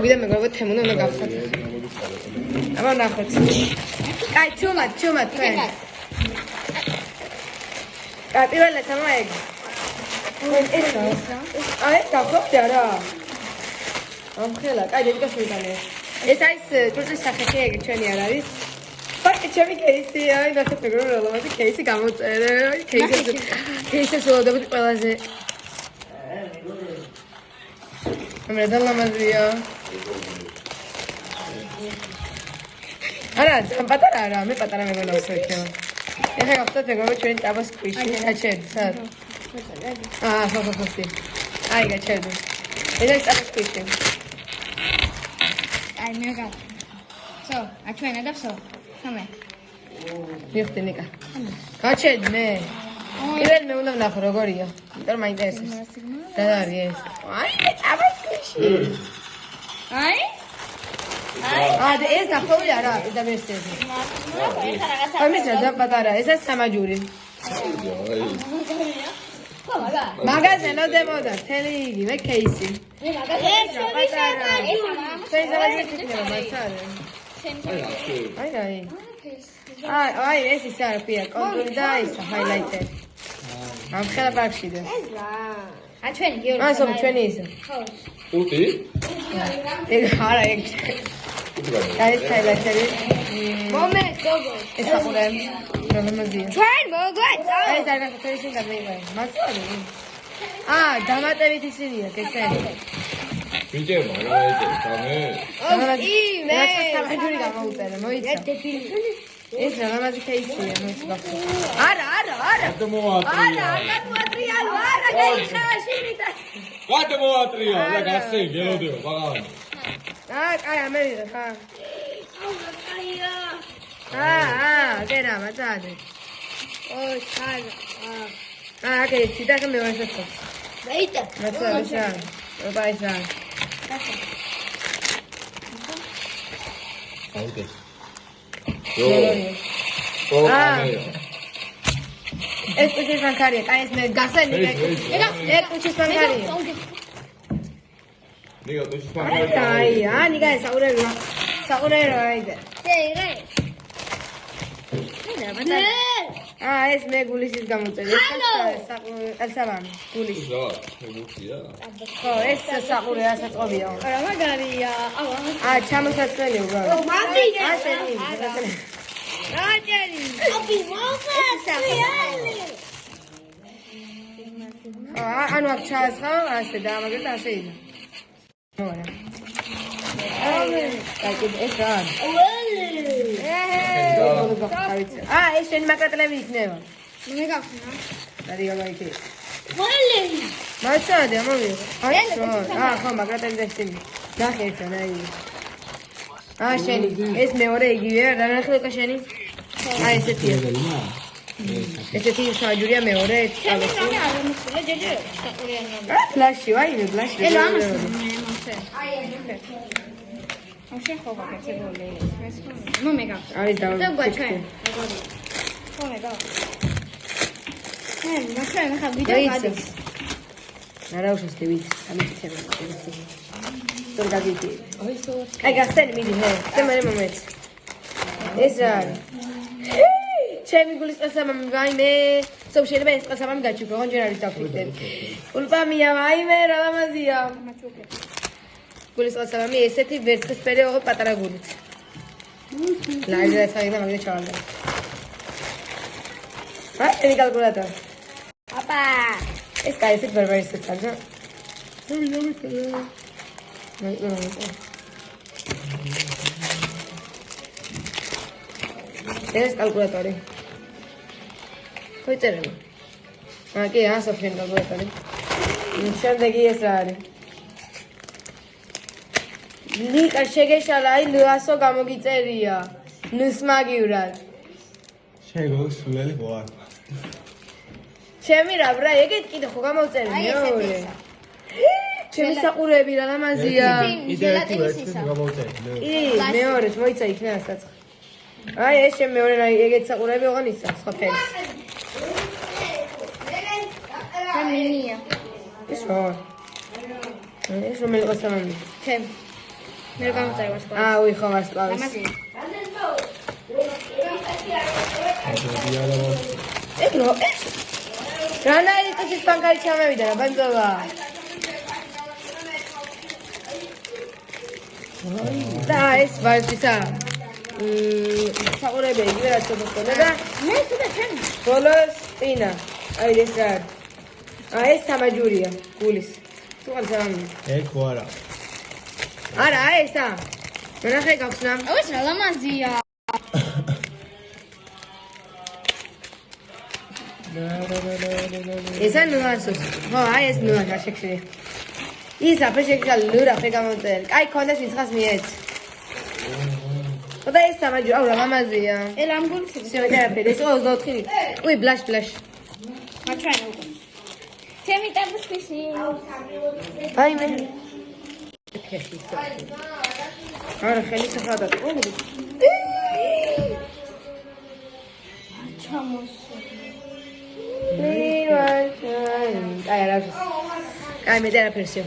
ვიდა მეგობრებო თემუნა უნდა გავხოთ. აბა ნახოთ. კაი, ჩუმად თქვენ. კაი, პირველად თამა ეგ. ეს დავხობდი არა? ამხელა, კაი, დედიკას მიგანე. ეს არის ჭურჭლის სახეთი ეგ ჩვენი არ არის? ბაკი ჩემი кейსი, აი ნახეთ მეგობრებო, ლამაზი кейსი გამოწერე. кейსის ველოდებოდი ყველაზე. მე და ლამაზია. არა, პატარა არა, მე პატარა მეგონა ვსვექეო. ეხლა გავხსნათ მეგობრებო ჩვენი ჭაბას ქვიში, გაჩერდი, სად? ხო. აი გაჩერდი. ეს არის ჭაბას ქვიში. აი მე გა. სო, აჩვენა და სო. ხომე. მიხდი ნიკა. გაჩერდი მე. პირველ მე უნდა ვნახო როგორია. იმიტომ რომ მაინტერესებს. და არის ეს. აი ჭაბას ქვიში. აი ეს დახოვლი არა, და ვერსიაზე. ამის რა პატარა, ეს არის სამაჯური. მაგაზე ნოდემოდა, თელი იგივე кейსი. აი, ეს ის არა, პია, კონტური და ისა, ჰაილაიტერი. ამ ხელა პარკშიდა. ეს რა? აჩვენი გიორგი. სულ ჩვენი ისე. უტი? ეგ არა, ეგ. ეს ჰაილაიტერი. მომენტ, გოგო. ეს საყურე. რომელმაზია? ჩვენ მოგვეწო. ეს არ გახსოვს ისინი გადაიღე. მასწავლე. დამატებით ისინია, გესმენთ. ბიჭებმა რა ეძებს გამე? მე სამაჯური გამოუწერე, მოიცა. ეს რა ლამაზი кейსია, მოსგახო. არა. გადმოატრია. გადმოატრიალო, არა, გაიხაში მიტა. გადმოატრია, და გასცენ გელოდება, ბაღავანი. კაი, ამერია, ხა. აია. გერა, მაწადე. ჩადა. აკე, ციტა მე ვასახო. დაიტა. მაწადე შან. ოპაისა. აუტე. ეს კუჩის ბანკარია, კაი ეს მე გასენი. ეს კუჩის ბანკარია. ნიგა კუჩის ბანკარია. კაი, ნიგა საყურე რა იგე. ეს მე გულისის გამოწერე. საყურე გულის. ხო, ეს საყურე ასაწყობია. რა მაგარია. ჩამოსაწყელი უბრალოდ. შენი. რაჭერი. აბი მოგესახე. ანუ აქ ჩაასხა, ასე დაამაგრეთ, ასე იდა. მორა. ეს რა არის? ეს შენი მაკრატლები იქნება. მე გავხსნა. დადიო გაიქე. ველი. მაცადე, მოვიღე. ხო, მაკრატლები და შენი. ნახე ეს რა. შენი. ეს მეორე იგივეა, რა ნახე შენი? ესეთია. ესეთი საჯურია მეორე. ფლაში, ვაიმე, ფლაში. ამში ხო გაკეთებული. ნუ მე გავხსნა. არის და გვაჩვენ. ხო მე გავა. მაგრამ ხა ვიდეო გადის. არა უშავს ვიდეო, ამიტომაც ეს. სწორ გაგიდი. აი გასცენი მიდი ჰე. მე მომეც. ეს რა არის? ჩემი გულის ყასამამი ვაიმე. სულ შეიძლება ეს ყასამამი გაჩუქო, ხომ ჯერ არის დაფიქრდები. ულპამია ვაიმე, რა ლამაზია. გულის ყასამამი ესეთი ვერცხლისფერი ოღონდ პატარა გულით. ლაიზა საერთოდ მაგდე ჩავალდა. შენი კალკულატორი. აპა. ეს კაი ესეთ ბარბარის წაძა. ეს კალკულატორი. ხოიწერება. კი, ასოფენ კალკულატორი. შემდეგი ეს რა არის? ნიკა შეგეშალა, აი ლასო გამოგიწერია. ნუსმაგივრად. შეგოსულელი ვარ. ჩემი რა ბრა, ეგეთ კიდე ხო გამოვწერე მეორე. ჩემი საყურები რა ლამაზია. მეორე მოიცა იქნება საცხ. აი ეს ჩემი მეორე ეგეთ საყურები ოღონ ისა, სხვა ფერი. მინია. ეს რა? ეს რომელი ყასამამი? ჩემ. მე რა გამწარე ვარსკვლავი. უი ხო ვარსკვლავის. ლამაზი. ეგ რო რანაირი წუთის ბანკარი ჩამევიდა რა ბანძოვა. და ეს ვარჯიშა საყურებელი იგივე რაც თქვა და მე სულ ჩემი. ბოლოს წინა აი ეს რა ეს სამაჯურია გულის თუ არ ზამი ეგ ხო არა. არა ესა მანახე გავხსნა ეს რა ლამაზია. ესა ნუანსოს ხო აი ეს ნუანსა შექშე ის აფშექშა ლურა ფე გამოწერ კაი კონდეს ისხას მიეც და ეს სამაჯური აუ რა ლამაზია ლამბურგს შევედაფერ ეს 24 უი ბლაშ აჩვენა უკვე. ჩემი ტაბუსში. აი მე არა ხელი საფრადა ყოლი ჩამოსო. აი რა აი მე და რა ფერსია